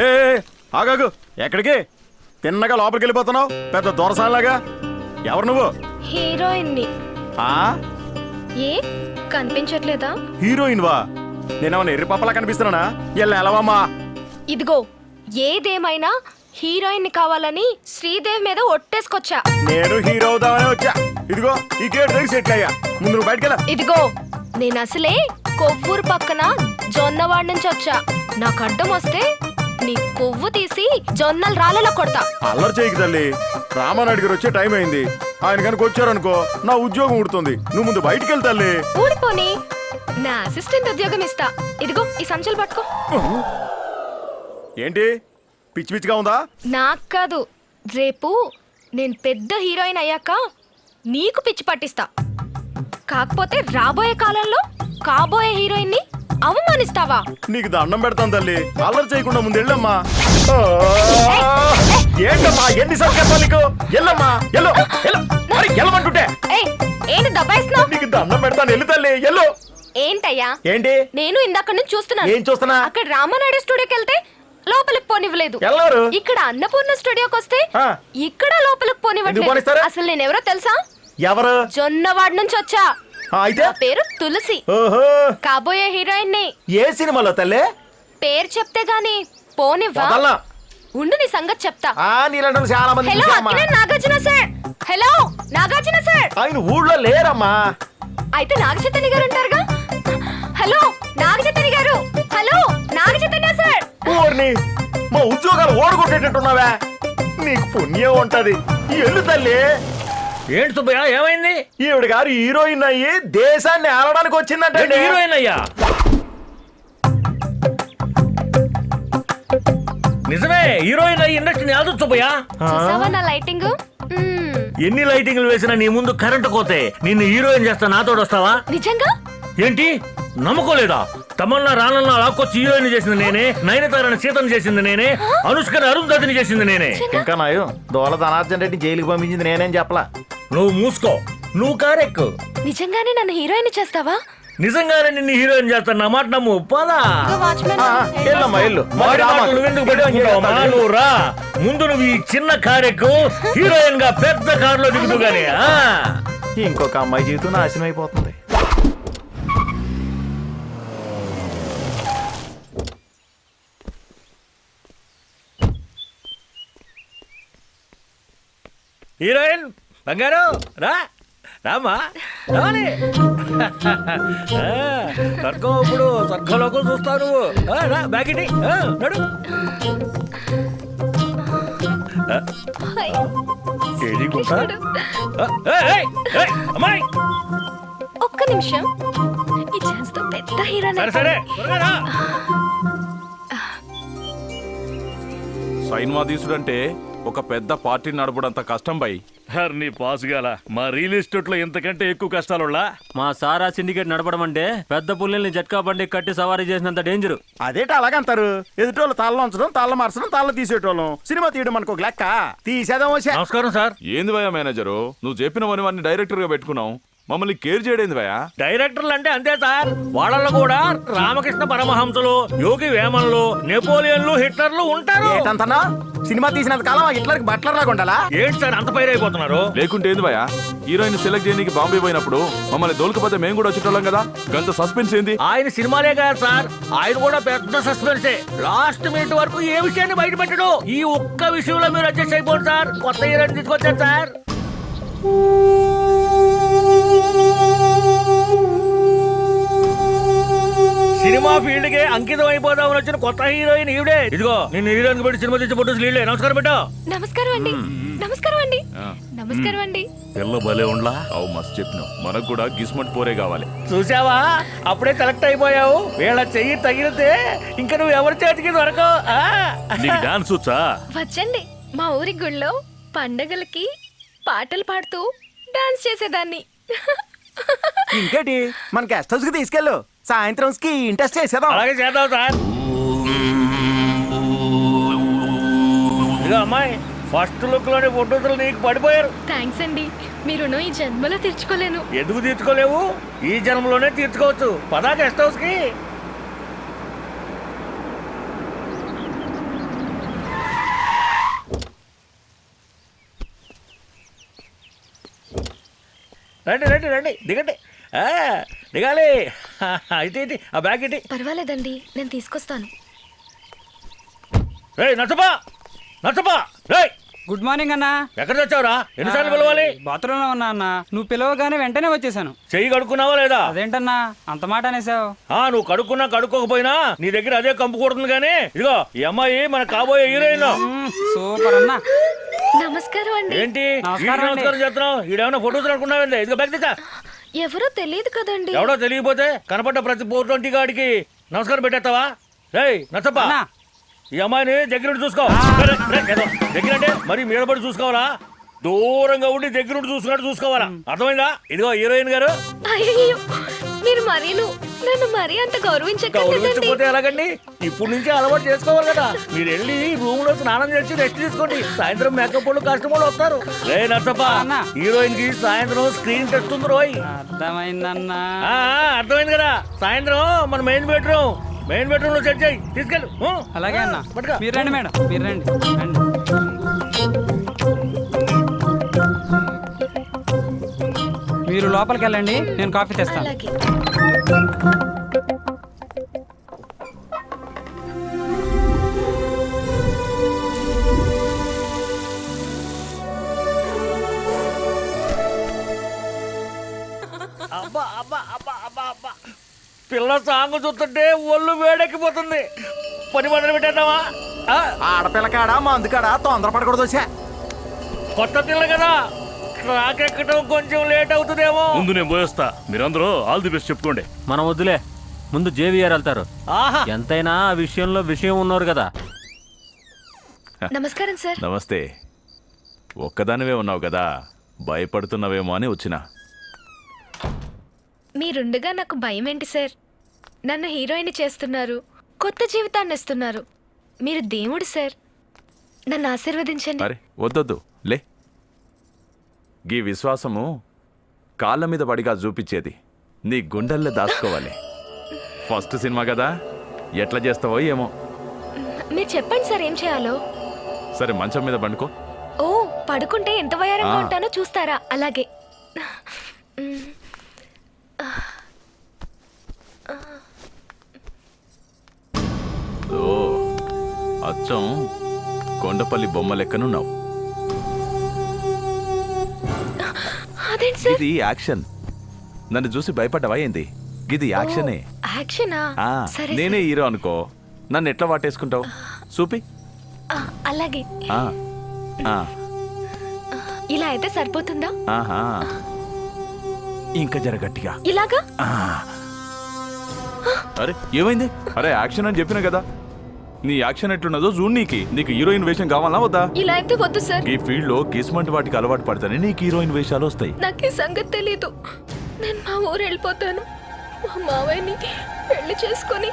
ఏ ఆగాగు, ఎక్కడికి? తిన్నగా లోపలికి వెళ్ళిపోతున్నావు పెద్ద దొరసాలాగా. ఎవరు నువ్వు? హీరోయిన్ ని. ఆ ఏ కనిపించట్లేదా? హీరోయిన్ వా? నేనేమన్నా ఎర్రి పప్పలా కనిపిస్తున్నానా? ఎలావమ్మా? ఇదిగో ఏదేమైనా హీరోయిన్ ని కావాలని శ్రీదేవి మీద ఒట్టేసుకొచ్చా. నేను హీరో అవుదామని వచ్చా. ఇదిగో ఈ గేట్ దగ్గర సెట్ అయ్యా. ముందు నువ్వు బయటకెళ్ళా. ఇదిగో నేను అసలే కొవ్వూరు పక్కన జొన్నవాడ నుంచి వచ్చా. నాకు అడ్డం వస్తే నీ కొవ్వు తీసి జొన్నలు రాళ్ళలో కొడతా. అల్లరి చేయకు తల్లి. రామానాయుడు గారు వచ్చే టైం అయింది. ఆయన కనుక వచ్చారనుకో నా ఉద్యోగం ఊడుతుంది. నువ్వు ముందు బయటికి వెళ్తా. ఊడిపోని నా అసిస్టెంట్ ఉద్యోగం ఇస్తా. ఇదిగో ఈ సంచులు పట్టుకో. ఏంటి పిచ్చి పిచ్చిగా ఉందా? నాకు కాదు, రేపు నేను పెద్ద హీరోయిన్ అయ్యాక నీకు పిచ్చి పట్టిస్తా. కాకపోతే రాబోయే కాలంలో కాబోయే హీరోయిన్ ని అవమానిస్తావా? నీకు దండం పెడతాను తల్లి. అల్లరి చేయకుండా ముందు వెళ్ళమ్మా. ఏంటమ్మా ఎన్నిసార్లు చెప్పాలి నీకు? ఎల్లమ్మా ఎల్లు. ఎల్లమంటుంటే ఏంటి దబాయిస్తున్నావు? నీకు దండం పెడతాను. ఎల్లు తల్లి ఎల్లు. ఏంటయ్యా? ఏంటి? నేను ఇందాక నుంచి చూస్తున్నాను. ఏం చూస్తున్నా? అక్కడ రామానాయుడు స్టూడియోకి వెళ్తే లోపలికి పోనివ్వలేదు. ఎవరు? ఇక్కడ అన్నపూర్ణ స్టూడియోకి వస్తే ఇక్కడ లోపలికి పోనివ్వట్లేదు. అసలు నేను ఎవరో తెలుసా? ఎవరు? జొన్నవాడ నుంచి వచ్చా. అయితే పేరు తులసి. కాబోయే హీరోయిన్ ని. ఏ సినిమాలో తల్లి? పేరు చెప్తే గాని పోనివ్వా. ఉండు నీ సంగతి చెప్తా. చాలా మంది. Hello Nagarjuna sir. Hello Nagarjuna sir. ఆయన ఊళ్ళో లేరమ్మా. అయితే నాగచైతన్య గారు ఉంటారుగా. హలో నాగచైతన్య గారు. Hello Naga Chaitanya sir. ఊర్ని మా ఉద్యోగాలు ఓడగొట్టేటట్టున్నావా? నీకు పుణ్యం ఉంటది. ఎల్లు తల్లి. ఏంటి సుబ్బయ్య ఏమైంది? ఈవిడ గారు హీరోయిన్ అయ్యి దేశాన్ని ఆడడానికి వచ్చిందంటే. హీరోయిన్ అయ్యా? నిజమే, హీరోయిన్ అయ్యి ఇండస్ట్రీని ఆదు సుబ్బయ్య. చూసావా నా లైటింగ్? ఎన్ని లైటింగ్లు వేసినా నీ ముందు కరెంటు కోతే నిన్ను హీరోయిన్ చేస్తా నాతోడు వస్తావా? నిజంగా? ఏంటి నమ్మకోలేదా? తమన్నా రానన్నా లాక్కొచ్చి హీరోయిన్ చేసింది నేనే, నయనతారని సీతను చేసింది నేనే, అనుష్కని అరుంధతిని చేసింది నేనే. ఇంకా నాయో దోల ధనార్జన్ రెడ్డి జైలుకి పంపించింది నేనేం చెప్పలా. నువ్వు మూసుకో, నువ్వు కారెక్కు. నిజంగానే నన్ను హీరోయిన్ చేస్తావా? నిజంగానే నిన్ను హీరోయిన్ చేస్తాను, నా మాట నమ్ము. పదా నువ్వెందుకు పెట్టుకుంటావమ్మా? నువ్వు రా ముందు, నువ్వు ఈ చిన్న కారెక్కు, హీరోయిన్ గా పెద్ద కారులో దిగుతూ గానీ. ఇంకొక అమ్మాయి జీవితం నాశనం అయిపోతుంది. హీరోయిన్ బంగారు రా, రామా రాని. స్వర్గం ఇప్పుడు స్వర్గంలోకి చూస్తావు నువ్వు. రా బ్యాగిటి నడు. అమ్మాయి ఒక్క నిమిషం. ఈ ఛాన్స్ తో పెద్ద హీరోయిన్. సరే సరే సైన్మా తీసుడంటే ఒక పెద్ద పార్టీ నడపడంత కష్టం బై. నీ పాసుగాల మా రియల్ ఎస్టేట్ లో ఎంతకంటే ఎక్కువ కష్టాలులా. మా సారా సిండికేట్ నడపడం అంటే పెద్ద పుల్లల్ని జట్కా బండి కట్టి సవారీ చేసినంత డేంజర్. అదేట అలాగంటారు? ఎదుటోళ్ళు తాళ్ళ ఉంచడం, తాళ్ళ మార్చడం, తాళ్ళ తీసేటోళ్ళం. సినిమా తీయడం మనకు లెక్క. తీసేదాం. నమస్కారం సార్. ఏంది భయ మేనేజరు, నువ్వు చెప్పినవన్నీ డైరెక్టర్ గా పెట్టుకున్నావు, మమ్మల్ని కేర్ చేయడేంది భయ? డైరెక్టర్లు అంటే అంతే సార్. వాళ్ళలో కూడా రామకృష్ణ పరమహంసలు, యోగి వేమన్లు, నెపోలియన్లు, హిట్లర్లు ఉంటారు. ఏంటంతనా? సినిమా తీసినంత కాలం హిట్లర్ కి బట్లర్ లాగా ఉండాలా? ఏంటి సార్ అంత పైరైపోతున్నారు? లేకుంటే ఏంది భయ, హీరోయిన్ సెలెక్ట్ చేయడానికి బాంబే పోయినప్పుడు మమ్మల్ని దొలకపోతే మేము కూడా వచ్చేటోళ్ళం కదా. గంత సస్పెన్స్ ఏంది? ఆయన సినిమాలే కదా సార్, ఆయన కూడా పెద్ద సస్పెన్సే. లాస్ట్ మినిట్ వరకు ఏ విషయాన్ని బయట పెట్టడు. ఈ ఒక్క విషయంలో మీరు అడ్జస్ట్ అయిపోండి సార్. కొత్త హీరోయిన్ తీసుకొచ్చారు సార్. సినిమా ఫీల్డ్ కి అంకితం అయిపోదామని వచ్చిన కొత్త హీరోయిన్ ఈవిడే. ఇదిగో నిన్ను హీరోయిన్ పెట్టి సినిమా తెచ్చి ఫోటోస్ లీడ్లే. నమస్కారం పెట్టా. నమస్కారం అండి. నమస్కారం అండి. నమస్కారం అండి. పిల్ల భలే ఉండ్లా. అవు మస్తు చెప్పినావు. మనకు కూడా గిస్మట్ పోరే కావాలి. చూసావా, అప్పుడే సెలెక్ట్ అయిపోయావు. వీళ్ళ చెయ్యి తగిలితే ఇంకా నువ్వు ఎవరి చేతికి దొరకవు. నీకు డాన్స్ వచ్చా? వచ్చండి. మా ఊరి గుళ్ళో పండగలకి పాటలు పాడుతూ డాన్స్ చేసేదాన్ని. ఇంకేటి, మన గెస్ట్ హౌస్ కి తీసుకెళ్ళు. సాయంత్రం కి ఇంట్రెస్ట్ చేసేదాం. అలాగే చేద్దాం సార్. ఇదిగో అమ్మాయి, ఫస్ట్ లుక్ లోనే ఫోటోలు నీకు పడిపోయారు. థ్యాంక్స్ అండి. మీరు ఈ జన్మలో తీర్చుకోలేను. ఎందుకు తీర్చుకోలేవు? ఈ జన్మలోనే తీర్చుకోవచ్చు. పదా గెస్ట్ హౌస్ కి. రండి రండి రండి దిగండి దిగాలి ఇటు ఇటు ఆ బ్యాగ్ ఇటు పర్వాలేదండి, నేను తీసుకొస్తాను. రే నచ్చపా నచ్చపా రే గుడ్ మార్నింగ్ అన్నా. ఎక్కడ తెచ్చావురా? ఎన్నిసార్లు పిలవాలి? బాత్రూంలో ఉన్నా అన్న. నువ్వు పిలవగానే వెంటనే వచ్చేసాను. చెయ్యి కడుక్కున్నావా లేదా? అదేంటన్నా అంత మాట అనేసావు? నువ్వు కడుక్కున్నా కడుక్కోకపోయినా నీ దగ్గర అదే కంపు కొడుతుంది. కానీ ఇదిగో ఈ అమ్మాయి మన కాబోయే హీరోయిన్. సూపర్ అన్నా. నమస్కారం అండి. ఏంటి నమస్కారం వీడికి అండి. నమస్కారం చేస్తున్నావు? ఈడేమన్నా ఫోటోస్ అనుకున్నావండి? ఇదిగో బ్యాగ్ తెచ్చా. ఎవరో తెలియదు కదండి. ఎవడో తెలియకపోతే కనపడ్డ ప్రతి 420 గాడికి నమస్కారం పెట్టేస్తావా? రేయ్ నచ్చప్ప, అన్నా. ఈ అమ్మాయిని దగ్గరుండి చూసుకో. దగ్గరంటే మరి మీద పడి చూసుకోవాలా? దూరంగా ఉండి దగ్గరుండి చూసుకున్నట్టు చూసుకోవాలా? అర్థమైందా? ఇదిగో హీరోయిన్ గారు. అయ్యో, మీరు నన్ను మరీ అంత గౌరవించకండి. గౌరవించకపోతే ఎలాగండి? ఇప్పుడు నుంచి అలవాటు చేసుకోవాలి కదా. మీరు వెళ్ళి రూమ్ లో స్నానం చేసి రెస్ట్ తీసుకోండి. సాయంత్రం మేకప్ వాళ్ళు కస్టమర్లు వస్తారు. రే నచ్చప్ప, అన్నా. హీరోయిన్ కి సాయంత్రం స్క్రీన్ టెస్ట్ ఉంది రోయ్. అర్థమైందన్నా. అర్థమైంది కదా. సాయంత్రం మన మెయిన్ బెడ్రూమ్ లో సెట్ చేయి, తీసుకెళ్ళు. అలాగే అన్న. పట్టుకో. మీరు రండి మేడం, మీరు రండి రండి. మీరు లోపలికి వెళ్ళండి, నేను కాఫీ తెస్తాను. అలాగే. అబ్బా అబ్బా అబ్బా అబ్బా అబ్బా, పిల్ల సాంగ్ చూస్తుంటే ఒళ్ళు వేడెక్కిపోతుంది. పని మొదలు పెట్టేద్దామా? ఆడపిల్లకాడా మందుకాడా తొందరపడకూడదు వచ్చా. కొత్త పిల్ల కదా, ట్రాక్ ఎక్కడం కొంచెం లేట్ అవుతుందేమో. ముందు నేను పోయేస్తా, మీరందరూ ఆల్ ది బెస్ట్ చెప్పుకోండి. మనం వద్దులే, ముందు జేవిఆర్ వెళ్తారు. ఆహా, ఎంతైనా ఆ విషయంలో విషయం ఉన్నారు కదా. నమస్కారం సార్. నమస్తే. ఒక్కదానివే ఉన్నావు కదా, భయపడుతున్నావేమో అని వచ్చిన. మీరుండగా నాకు భయం ఏంటి సార్? నన్ను హీరోయిన్ చేస్తున్నారు, కొత్త జీవితాన్ని ఇస్తున్నారు. మీరు దేవుడు సార్, నన్ను ఆశీర్వదించండి. అరే వద్దొద్దు, లే. గీ విశ్వాసము కాళ్ళ మీద పడిగా చూపించేది నీ గుండెల్లో దాచుకోవాలి. ఫస్ట్ సినిమా కదా, ఎట్లా చేస్తావో ఏమో. మీరు చెప్పండి సార్ ఏం చేయాలో. సరే మంచం మీద పండుకో. ఓ, పడుకుంటే ఎంత వయారంగా ఉంటానో చూస్తారా? అలాగే. ఓ, అచ్చం కొండపల్లి బొమ్మ లెక్కనున్నావు. అదేంటి సార్? ఇది యాక్షన్. నన్ను చూసి భయపడ్డావా ఏంది? ఇది యాక్షనే. యాక్షనా? ఆ, సరే నేనే హీరో అనుకో, నన్ను ఎట్లా వాటేసుకుంటావు? చూపి. అలాగే. ఆ, ఆ, ఇలా అయితే సరిపోతుందా? ఆహా. ఇంకా జర గట్టిగా. ఇలాగా? ఆ. అరే ఏమైంది? అరే యాక్షన్ అని చెప్పినా కదా. నీ యాక్షన్ ఎట్లున్నదో చూడు. నీకు హీరోయిన్ వేషం కావాలా వద్దా? ఇలా అయితే వద్దు సార్. ఈ ఫీల్డ్ లో కిస్మంట్ వాటికి అలవాటు పడతానే నీకు హీరోయిన్ వేషాలు వస్తాయి. నాకు ఈ సంగతి తెలీదు. నేను మా ఊరు వెళ్ళిపోతాను. మా మావయ్యని పెళ్లి చేసుకొని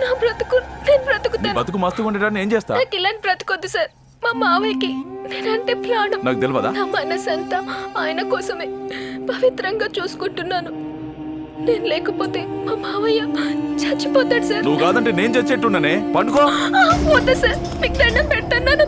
నా బ్రతుకు నేను నీ బ్రతుకుతాను. బతుకు మస్తుగా ఉండటాన్ని ఏం చేస్తా? నాకు ఇలాంటి బ్రతుకొద్దు సార్. మా మావయ్యకి నేనంటే ప్రాణం. నాకు తెలియదా? నా మనసంతా ఆయన కోసమే పవిత్రంగా చూసుకుంటున్నాను. నేను లేకపోతే మా మావయ్య చచ్చిపోతాడు సార్. నువ్వు కాదంటే నేను చచ్చేట్టున్నానే. పండుకో. వద్దు సార్, మీకు దండం పెడతాను.